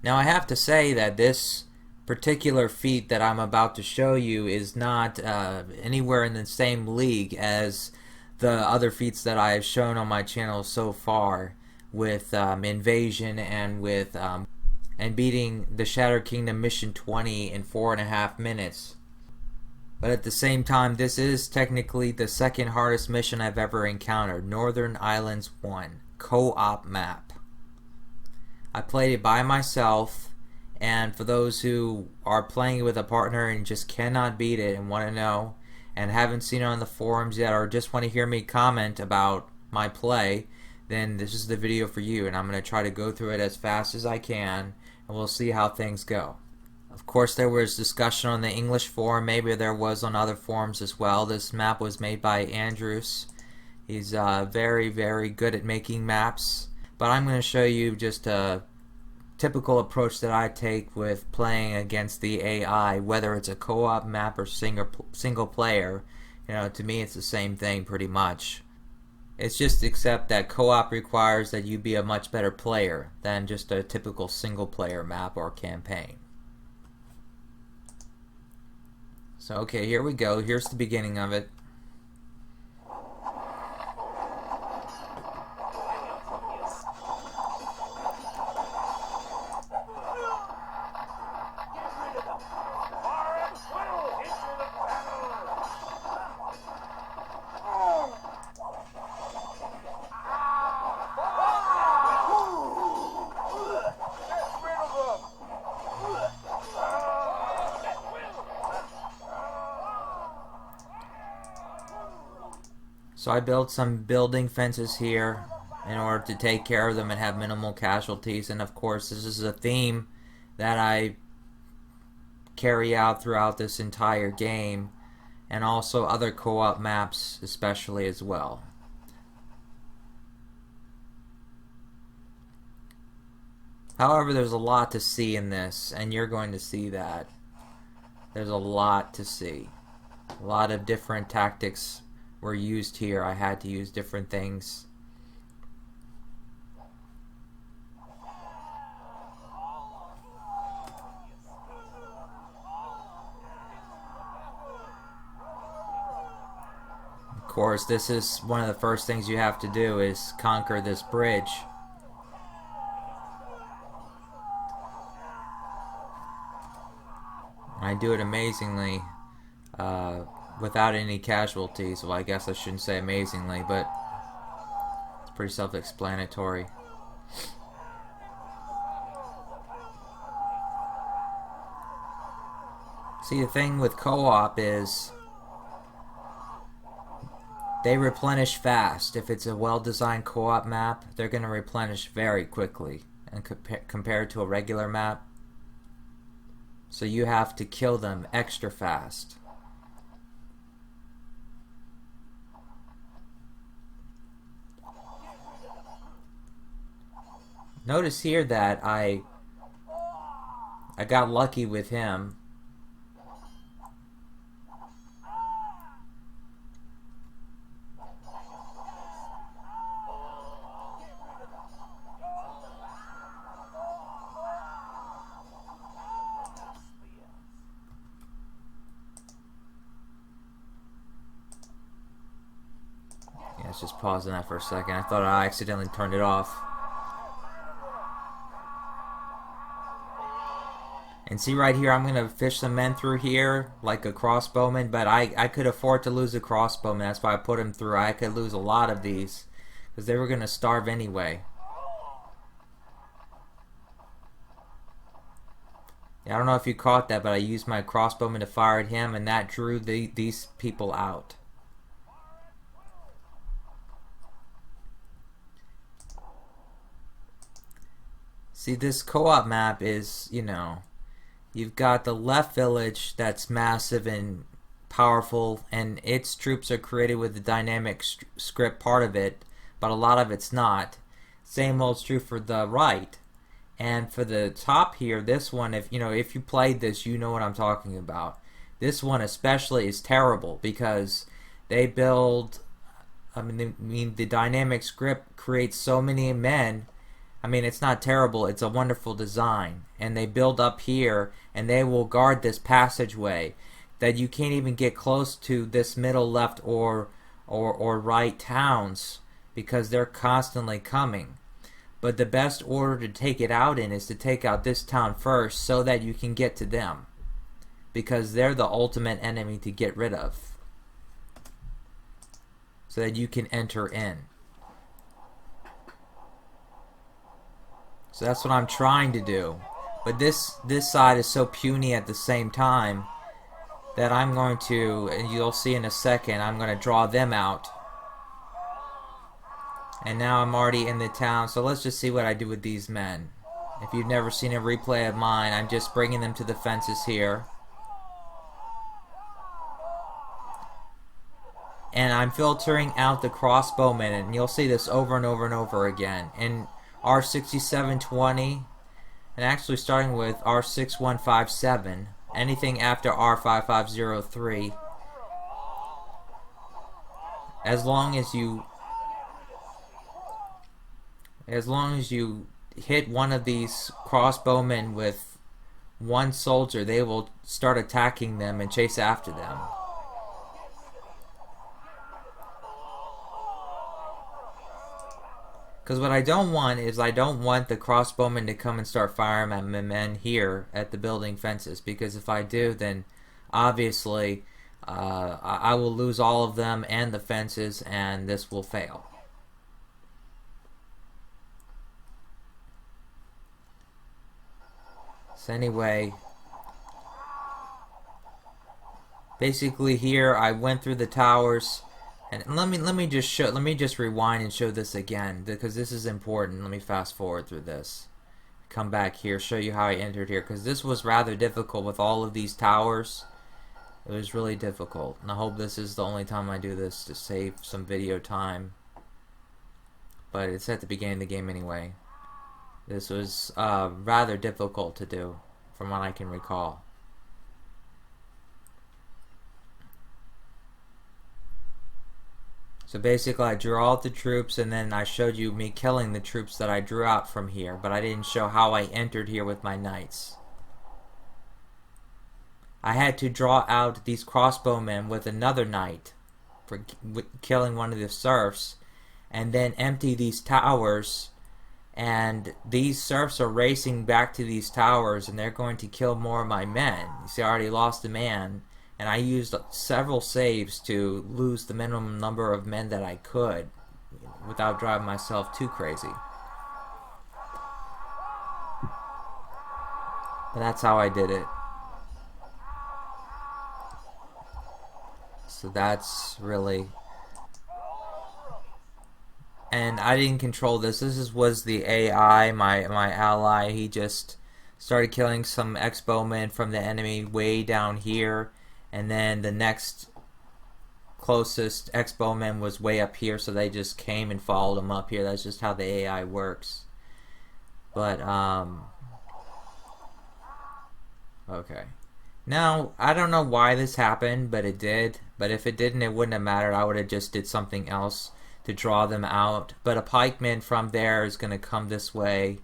Now I have to say that this particular feat that I'm about to show you is not anywhere in the same league as the other feats that I have shown on my channel so far with Invasion and with and beating the Shattered Kingdom Mission 20 in 4.5 minutes. But at the same time, this is technically the second hardest mission I've ever encountered. Northern Islands 1 co-op map. I played it by myself, and for those who are playing it with a partner and just cannot beat it and want to know and haven't seen it on the forums yet, or just want to hear me comment about my play, then this is the video for you, and I'm going to try to go through it as fast as I can, and we'll see how things go. Of course, there was discussion on the English forum. Maybe there was on other forums as well. This map was made by Andrews. He's very, very good at making maps. But I'm going to show you just a typical approach that I take with playing against the AI, whether it's a co-op map or single player. You know, to me it's the same thing pretty much. It's just except that co-op requires that you be a much better player than just a typical single player map or campaign. So okay, here we go. Here's the beginning of it. So I built some building fences here in order to take care of them and have minimal casualties, and of course this is a theme that I carry out throughout this entire game, and also other co-op maps especially as well. However, there's a lot to see in this, and you're going to see that. There's a lot to see. A lot of different tactics were used here. I had to use different things. Of course, this is one of the first things you have to do is conquer this bridge. I do it amazingly without any casualties. Well, I guess I shouldn't say amazingly, but it's pretty self-explanatory. See, the thing with co-op is they replenish fast. If it's a well-designed co-op map, they're going to replenish very quickly and compared to a regular map. So you have to kill them extra fast. Notice here that I got lucky with him. Yeah, let's just pause on that for a second. I thought I accidentally turned it off. And see right here, I'm going to fish some men through here like a crossbowman, but I could afford to lose a crossbowman. That's why I put him through. I could lose a lot of these because they were going to starve anyway. Yeah, I don't know if you caught that, but I used my crossbowman to fire at him, and that drew these people out. See, this co-op map is, you know, you've got the left village that's massive and powerful, and its troops are created with the dynamic script part of it, but a lot of it's not. Same holds true for the right. And for the top here, this one, if you played this, you know what I'm talking about. This one especially is terrible because they build, the dynamic script creates so many men I mean, it's not terrible, it's a wonderful design. And they build up here, and they will guard this passageway that you can't even get close to this middle left or right towns because they're constantly coming. But the best order to take it out in is to take out this town first so that you can get to them, because they're the ultimate enemy to get rid of, so that you can enter in. So that's what I'm trying to do. But this side is so puny at the same time that I'm going to, and you'll see in a second, I'm going to draw them out. And now I'm already in the town, so let's just see what I do with these men. If you've never seen a replay of mine, I'm just bringing them to the fences here. And I'm filtering out the crossbowmen, and you'll see this over and over and over again. In r6720, and actually starting with r6157, anything after r5503, as long as you hit one of these crossbowmen with one soldier, they will start attacking them and chase after them. Because what I don't want is, I don't want the crossbowmen to come and start firing at my men here at the building fences, because if I do, then obviously I will lose all of them and the fences, and this will fail. So anyway, basically here I went through the towers, and let me just rewind and show this again, because this is important. Let me fast forward through this, come back here, show you how I entered here, because this was rather difficult with all of these towers. It was really difficult, and I hope this is the only time I do this to save some video time, but it's at the beginning of the game anyway. This was rather difficult to do, from what I can recall. So basically I drew out the troops, and then I showed you me killing the troops that I drew out from here, but I didn't show how I entered here with my knights. I had to draw out these crossbowmen with another knight for killing one of the serfs, and then empty these towers, and these serfs are racing back to these towers, and they're going to kill more of my men. You see, I already lost a man, and I used several saves to lose the minimum number of men that I could without driving myself too crazy. But that's how I did it. So that's really... And I didn't control this. This was the AI, my ally. He just started killing some ex-bowmen from the enemy way down here, and then the next closest ex-bowman was way up here, so they just came and followed him up here. That's just how the AI works. But okay. Now, I don't know why this happened, but it did. But if it didn't, it wouldn't have mattered. I would have just did something else to draw them out. But a pikeman from there is going to come this way,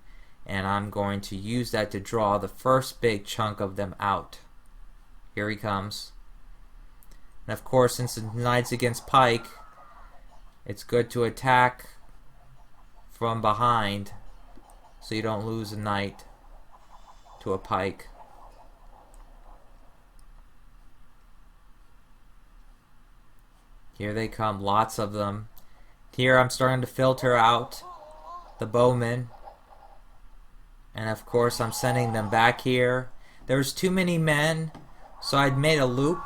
and I'm going to use that to draw the first big chunk of them out. Here he comes. And of course, since it's knights against pike, it's good to attack from behind so you don't lose a knight to a pike. Here they come, lots of them. Here I'm starting to filter out the bowmen, and of course I'm sending them back here. There's too many men, so I'd made a loop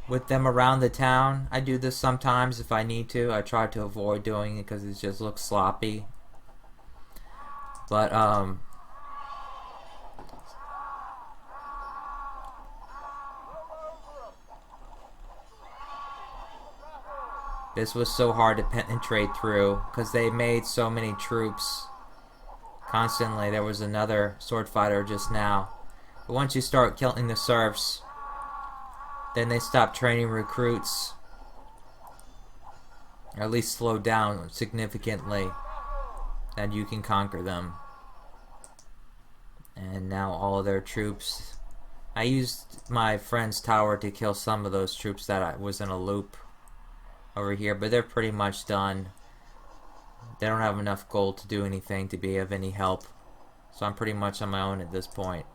with them around the town. I do this sometimes if I need to. I try to avoid doing it because it just looks sloppy. But this was so hard to penetrate through because they made so many troops constantly. There was another sword fighter just now. But once you start killing the serfs, then they stop training recruits, or at least slow down significantly. that you can conquer them. And now all of their troops. I used my friend's tower to kill some of those troops that I was in a loop over here, but they're pretty much done. They don't have enough gold to do anything to be of any help. So I'm pretty much on my own at this point.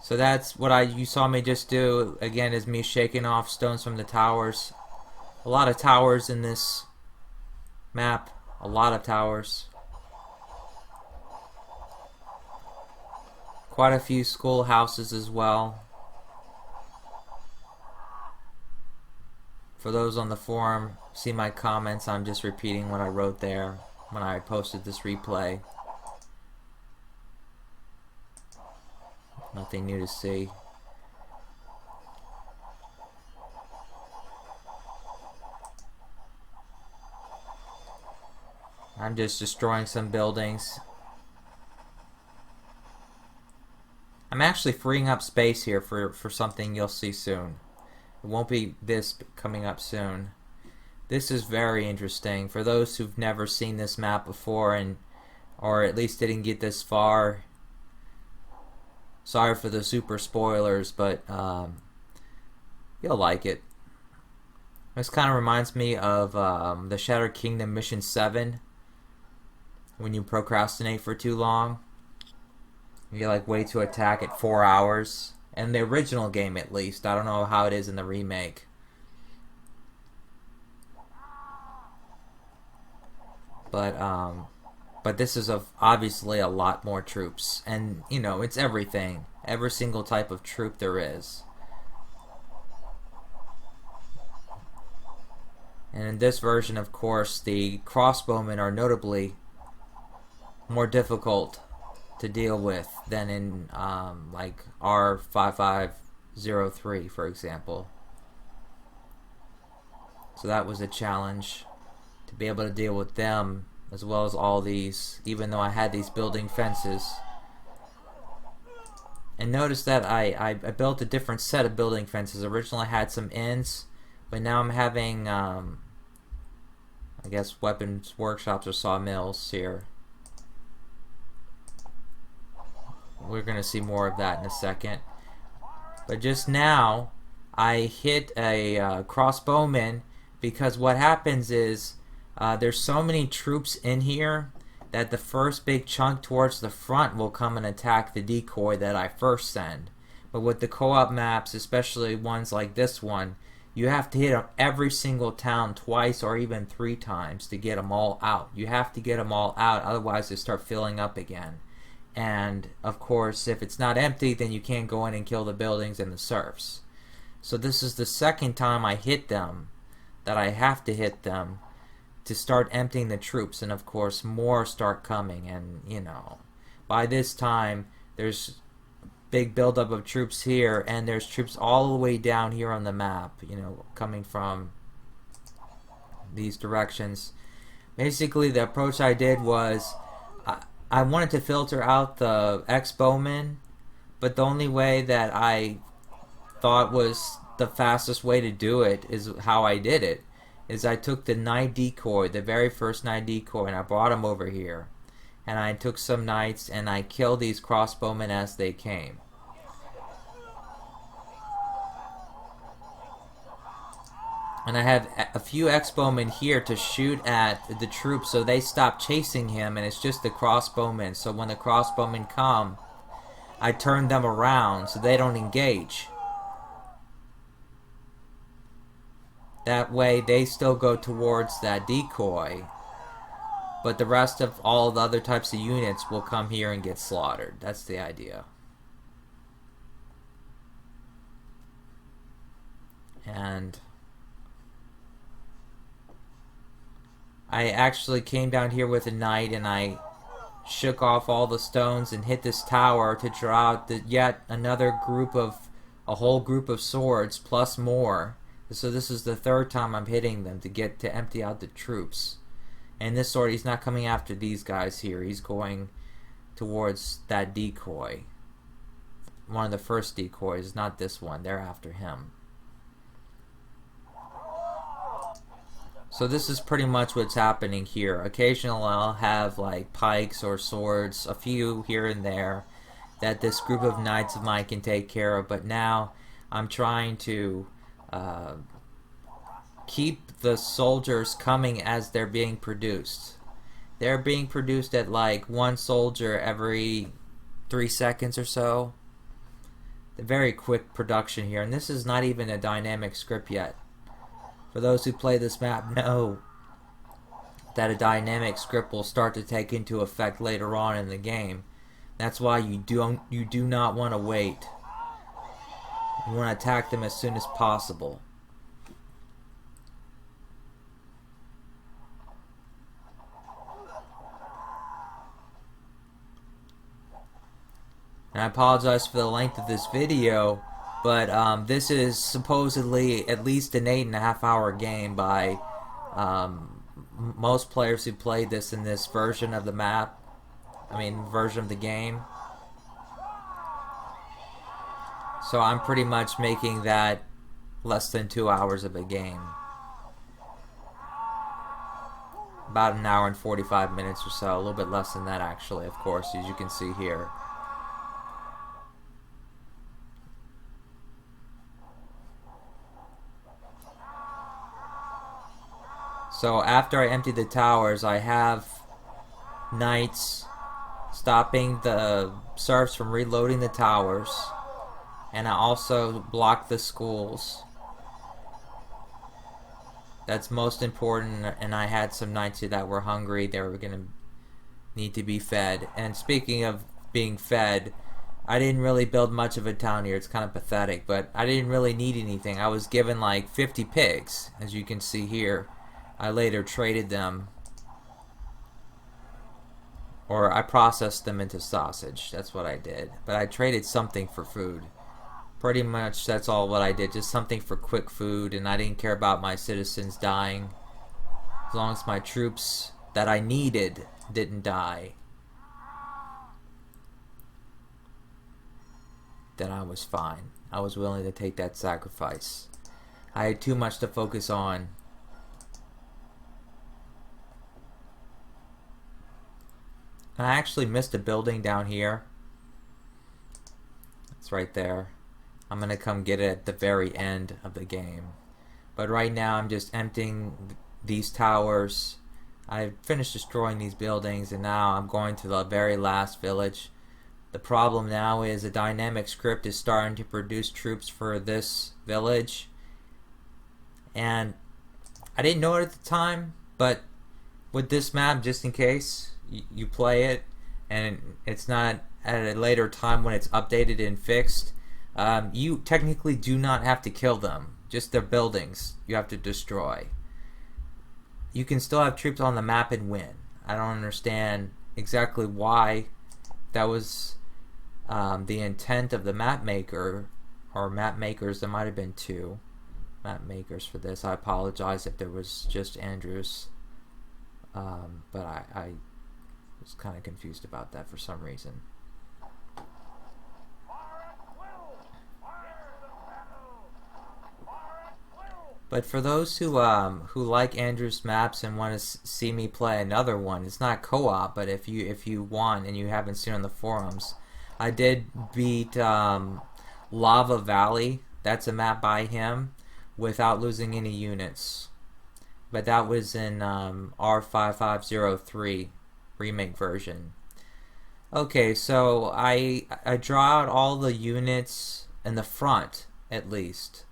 So that's what you saw me just do. Again, is me shaking off stones from the towers. A lot of towers in this map. A lot of towers. Quite a few schoolhouses as well. For those on the forum, see my comments. I'm just repeating what I wrote there when I posted this replay. Nothing new to see. I'm just destroying some buildings. I'm actually freeing up space here for something you'll see soon. It won't be this coming up soon. This is very interesting. For those who've never seen this map before, or at least didn't get this far, sorry for the super spoilers, but you'll like it. This kind of reminds me of the Shattered Kingdom Mission 7. When you procrastinate for too long, you like wait to attack at 4 hours. In the original game, at least. I don't know how it is in the remake. But this is obviously a lot more troops, and you know, it's everything, every single type of troop there is. And in this version, of course, the crossbowmen are notably more difficult to deal with than in like r6503, for example. So that was a challenge to be able to deal with them as well as all these, even though I had these building fences. And notice that I built a different set of building fences. Originally I had some ends, but now I'm having I guess weapons workshops or sawmills here. We're going to see more of that in a second. But just now, I hit a crossbowman because what happens is there's so many troops in here that the first big chunk towards the front will come and attack the decoy that I first send. But with the co-op maps, especially ones like this one, you have to hit every single town twice or even 3 times to get them all out. You have to get them all out, otherwise they start filling up again. And of course, if it's not empty, then you can't go in and kill the buildings and the serfs. So this is the second time I hit them, that I have to hit them to start emptying the troops, and of course more start coming. And you know, by this time there's big buildup of troops here, and there's troops all the way down here on the map, you know, coming from these directions. Basically the approach I did was I wanted to filter out the ex-bowmen, but the only way that I thought was the fastest way to do it is how I did it. Is I took the knight decoy, the very first knight decoy, and I brought him over here. And I took some knights and I killed these crossbowmen as they came. And I have a few ex-bowmen here to shoot at the troops so they stop chasing him, and it's just the crossbowmen. So when the crossbowmen come, I turn them around so they don't engage. That way they still go towards that decoy, but the rest of all the other types of units will come here and get slaughtered. That's the idea. And I actually came down here with a knight and I shook off all the stones and hit this tower to draw out yet another group of, a whole group of swords plus more. So this is the third time I'm hitting them to empty out the troops. And this sword, he's not coming after these guys here. He's going towards that decoy. One of the first decoys, not this one. They're after him. So this is pretty much what's happening here. Occasionally I'll have like pikes or swords, a few here and there, that this group of knights of mine can take care of, but now I'm trying to keep the soldiers coming as they're being produced. They're being produced at like one soldier every 3 seconds or so. The very quick production here, and this is not even a dynamic script yet. For those who play this map know that a dynamic script will start to take into effect later on in the game. That's why you do not want to wait. You want to attack them as soon as possible. And I apologize for the length of this video, but this is supposedly at least an 8.5 hour game by most players who played this in this version of the map. Version of the game. So I'm pretty much making that less than 2 hours of a game. About an hour and 45 minutes or so. A little bit less than that actually, of course, as you can see here. So after I empty the towers, I have knights stopping the serfs from reloading the towers, and I also block the schools. That's most important, and I had some knights here that were hungry. They were going to need to be fed. And speaking of being fed, I didn't really build much of a town here. It's kind of pathetic, but I didn't really need anything. I was given like 50 pigs, as you can see here. I later traded them, or I processed them into sausage. That's what I did. But I traded something for food. Pretty much that's all what I did. Just something for quick food, and I didn't care about my citizens dying. As long as my troops that I needed didn't die, then I was fine. I was willing to take that sacrifice. I had too much to focus on. I actually missed a building down here. It's right there. I'm gonna come get it at the very end of the game. But right now I'm just emptying these towers. I finished destroying these buildings, and now I'm going to the very last village. The problem now is the dynamic script is starting to produce troops for this village. And I didn't know it at the time, but with this map, just in case you play it and it's not at a later time when it's updated and fixed, you technically do not have to kill them. Just their buildings you have to destroy. You can still have troops on the map and win. I don't understand exactly why that was the intent of the map maker or map makers. There might have been two map makers for this. I apologize if there was just Andrews, but I was kind of confused about that for some reason. But for those who like Andrew's maps and want to see me play another one, it's not co-op, but if you want and you haven't seen on the forums, I did beat Lava Valley. That's a map by him without losing any units. But that was in r6520 remake version. Okay, so I draw out all the units in the front at least.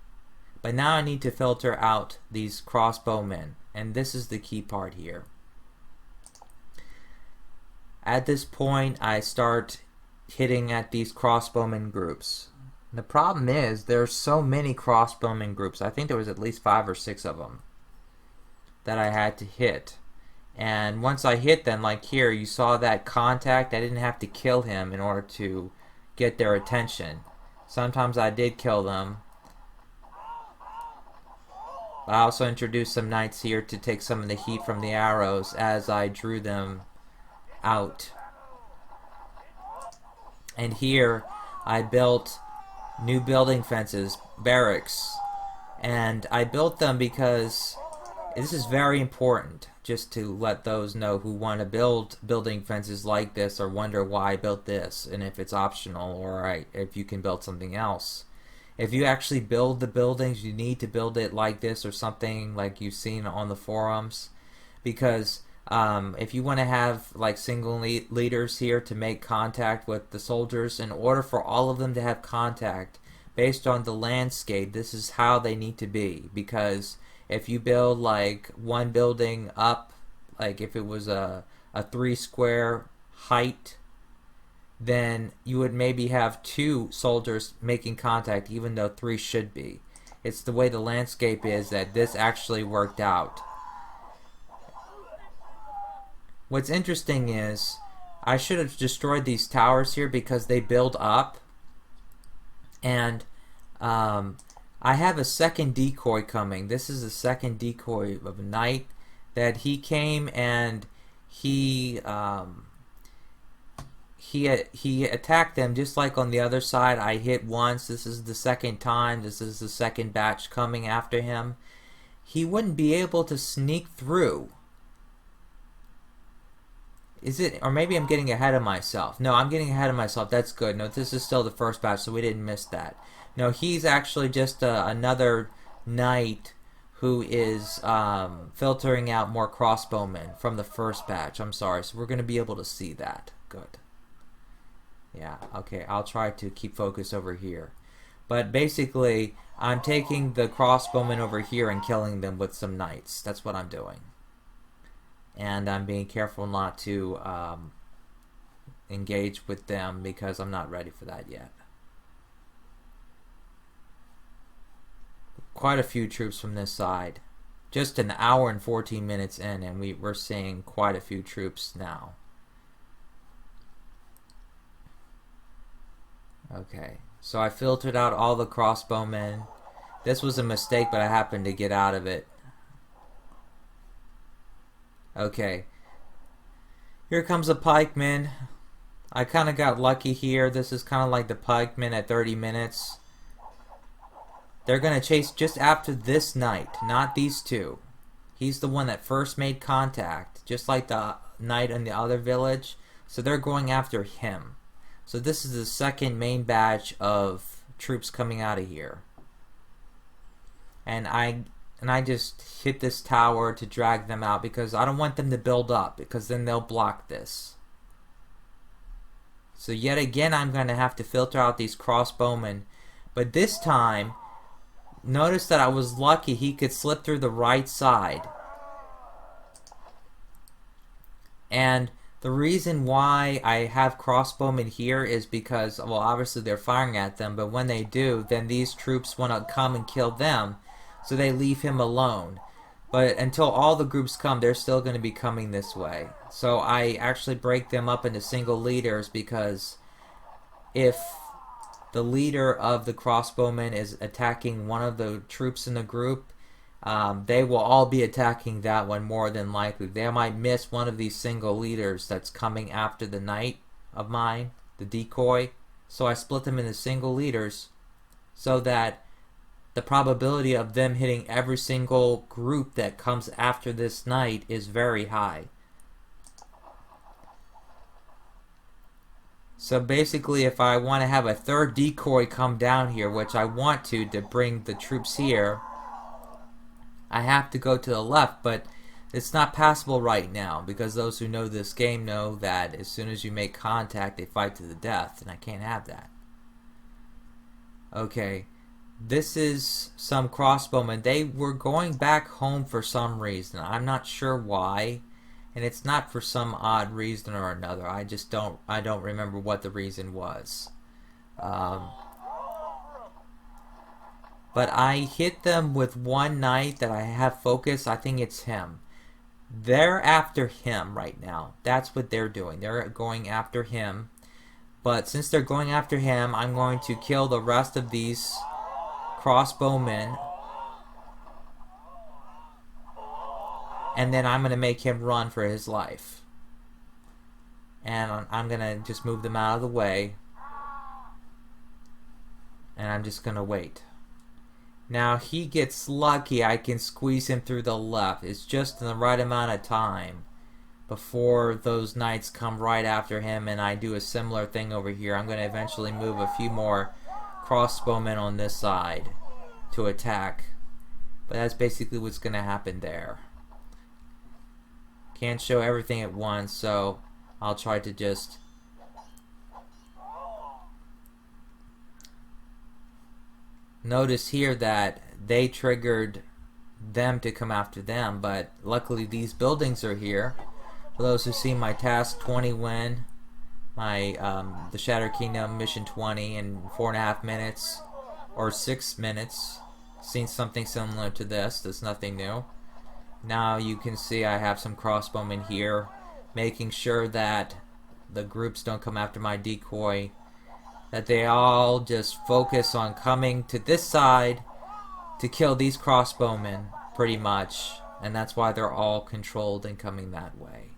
But now I need to filter out these crossbowmen, and this is the key part here. At this point, I start hitting at these crossbowmen groups. The problem is there's so many crossbowmen groups. I think there was at least 5 or 6 of them that I had to hit. And once I hit them, like here, you saw that contact. I didn't have to kill him in order to get their attention. Sometimes I did kill them. I also introduced some knights here to take some of the heat from the arrows as I drew them out. And here I built new building fences, barracks, and I built them because This is very important, just to let those know who want to build building fences like this or wonder why I built this and if it's optional or if you can build something else. If you actually build the buildings, you need to build it like this or something like you've seen on the forums, because if you want to have like single leaders here to make contact with the soldiers, in order for all of them to have contact based on the landscape, this is how they need to be. Because if you build like one building up, like if it was a 3 square height, then you would maybe have 2 soldiers making contact even though 3 should be. It's the way the landscape is that this actually worked out. What's interesting is I should have destroyed these towers here because they build up, and I have a second decoy coming. This is the second decoy of a knight that he came and he attacked them just like on the other side. I hit once. This is the second time. This is the second batch coming after him. He wouldn't be able to sneak through. Is it, or maybe I'm getting ahead of myself. No, I'm getting ahead of myself. That's good. No, this is still the first batch, so we didn't miss that. No, he's actually just another knight who is filtering out more crossbowmen from the first batch. I'm sorry. So we're going to be able to see that. Good. Yeah, okay. I'll try to keep focus over here. But basically, I'm taking the crossbowmen over here and killing them with some knights. That's what I'm doing. And I'm being careful not to engage with them because I'm not ready for that yet. Quite a few troops from this side. Just an hour and 14 minutes in, and we're seeing quite a few troops now. Okay, so I filtered out all the crossbowmen. This was a mistake, but I happened to get out of it. Okay, here comes a pikeman. I kind of got lucky here. This is kind of like the pikeman at 30 minutes. They're going to chase just after this knight, not these two. He's the one that first made contact, just like the knight in the other village. So they're going after him. So this is the second main batch of troops coming out of here. And I just hit this tower to drag them out because I don't want them to build up, because then they'll block this. So yet again I'm going to have to filter out these crossbowmen. But this time, notice that I was lucky he could slip through the right side. And the reason why I have crossbowmen here is because, well, obviously they're firing at them, but when they do, then these troops want to come and kill them. So they leave him alone. But until all the groups come, they're still going to be coming this way. So I actually break them up into single leaders, because if the leader of the crossbowmen is attacking one of the troops in the group, they will all be attacking that one more than likely. They might miss one of these single leaders that's coming after the knight of mine, the decoy. So I split them into single leaders so that the probability of them hitting every single group that comes after this knight is very high. So basically, if I want to have a third decoy come down here, which I want to bring the troops here, I have to go to the left, but it's not passable right now, because those who know this game know that as soon as you make contact, they fight to the death, and I can't have that. Okay. This is some crossbowmen. They were going back home for some reason. I'm not sure why, and it's not for some odd reason or another. I don't remember what the reason was. But I hit them with one knight that I have focus. I think it's him. They're after him right now. That's what they're doing. They're going after him. But since they're going after him, I'm going to kill the rest of these crossbowmen, and then I'm going to make him run for his life, and I'm going to just move them out of the way, and I'm just going to wait. Now he gets lucky, I can squeeze him through the left. It's just in the right amount of time before those knights come right after him, and I do a similar thing over here. I'm going to eventually move a few more crossbowmen on this side to attack. But that's basically what's going to happen there. Can't show everything at once, so I'll try to just notice here that they triggered them to come after them, but luckily these buildings are here. For those who see my task 20 win, my the Shattered Kingdom mission 20 in 4.5 minutes or 6 minutes, seen something similar to this. That's nothing new. Now you can see I have some crossbowmen here, making sure that the groups don't come after my decoy, that they all just focus on coming to this side to kill these crossbowmen pretty much, and that's why they're all controlled and coming that way.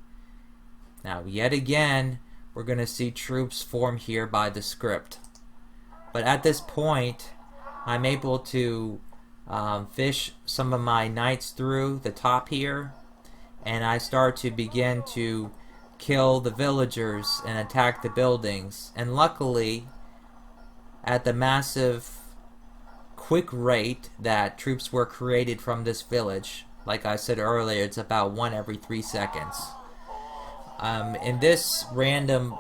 Now yet again we're going to see troops form here by the script, but at this point I'm able to fish some of my knights through the top here, and I start to begin to kill the villagers and attack the buildings, and luckily at the massive quick rate that troops were created from this village, like I said earlier, it's about 1 every 3 seconds. In this random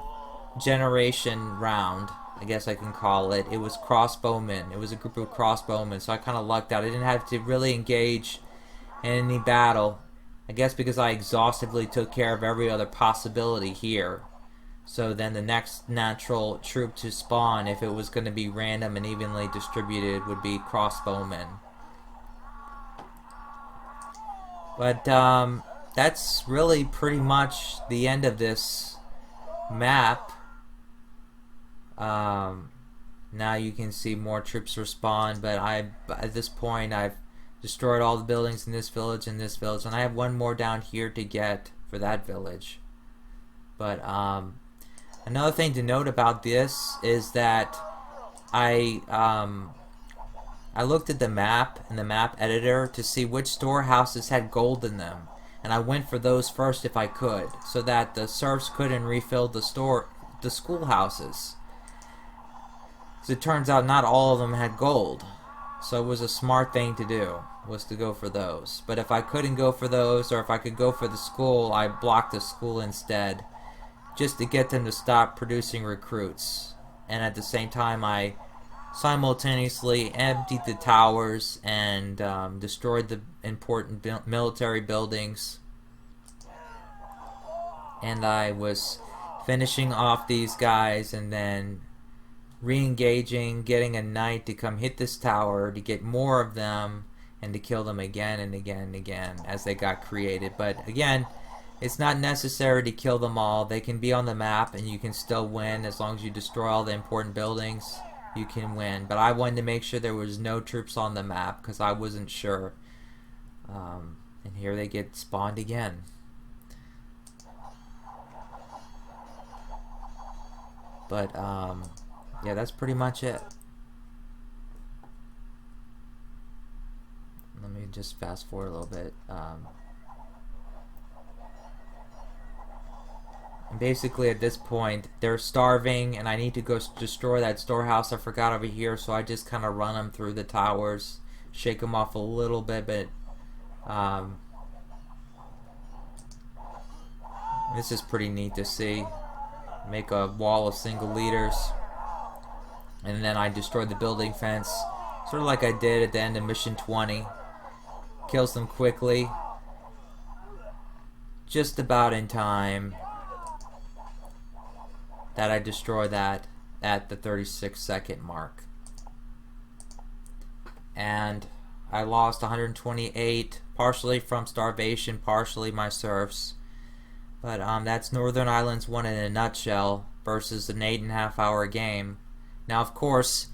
generation round, I guess I can call it, it was crossbowmen. It was a group of crossbowmen, so I kind of lucked out. I didn't have to really engage in any battle, I guess because I exhaustively took care of every other possibility here. So then the next natural troop to spawn, if it was going to be random and evenly distributed, would be crossbowmen. But that's really pretty much the end of this map. Now you can see more troops respawn, but at this point I've destroyed all the buildings in this village and this village, and I have one more down here to get for that village. But another thing to note about this is that I looked at the map in the map editor to see which storehouses had gold in them, and I went for those first if I could, so that the serfs couldn't refill the schoolhouses. As it turns out, not all of them had gold, so it was a smart thing to do, was to go for those. But if I couldn't go for those, or if I could go for the school, I blocked the school instead, just to get them to stop producing recruits. And at the same time, I simultaneously emptied the towers and destroyed the important military buildings. And I was finishing off these guys and then re-engaging, getting a knight to come hit this tower to get more of them and to kill them again and again and again as they got created. But again, it's not necessary to kill them all. They can be on the map and you can still win. As long as you destroy all the important buildings, you can win. But I wanted to make sure there was no troops on the map because I wasn't sure. And here they get spawned again. But yeah, that's pretty much it. Let me just fast forward a little bit. And basically at this point they're starving and I need to go destroy that storehouse I forgot over here, so I just kind of run them through the towers, shake them off a little bit, but this is pretty neat to see. Make a wall of single leaders, and then I destroy the building fence, sort of like I did at the end of mission 20. Kills them quickly, just about in time that I destroy that at the 36-second mark. And I lost 128, partially from starvation, partially my serfs. But that's Northern Islands 1 in a nutshell versus an 8.5 hour game. Now, of course,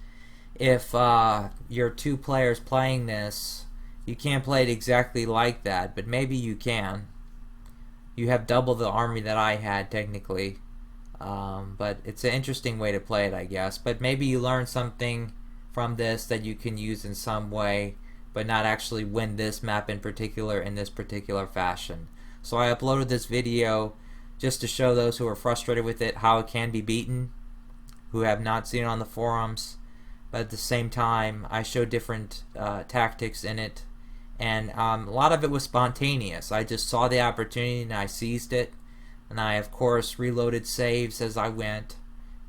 if you're 2 players playing this, you can't play it exactly like that, but maybe you can. You have double the army that I had, technically. But it's an interesting way to play it, I guess. But maybe you learn something from this that you can use in some way, but not actually win this map in particular in this particular fashion. So I uploaded this video just to show those who are frustrated with it how it can be beaten, who have not seen it on the forums. But at the same time, I showed different tactics in it, and a lot of it was spontaneous. I just saw the opportunity and I seized it, and I of course reloaded saves as I went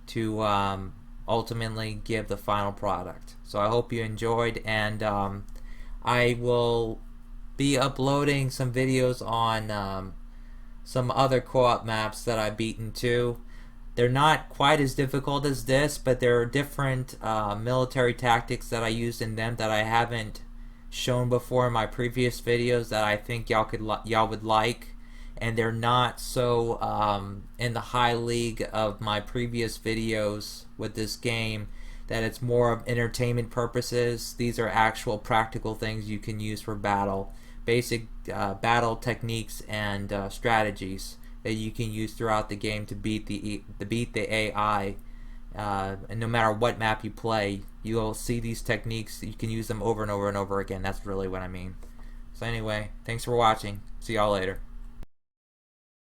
to ultimately give the final product. So I hope you enjoyed, and I will be uploading some videos on some other co-op maps that I've beaten too. They're not quite as difficult as this, but there are different military tactics that I used in them that I haven't shown before in my previous videos that I think y'all would like, and they're not so in the high league of my previous videos with this game, that it's more of entertainment purposes. These are actual practical things you can use for battle, basic battle techniques and strategies that you can use throughout the game to beat the AI. And no matter what map you play, you'll see these techniques. You can use them over and over and over again. That's really what I mean. So anyway, thanks for watching. See y'all later.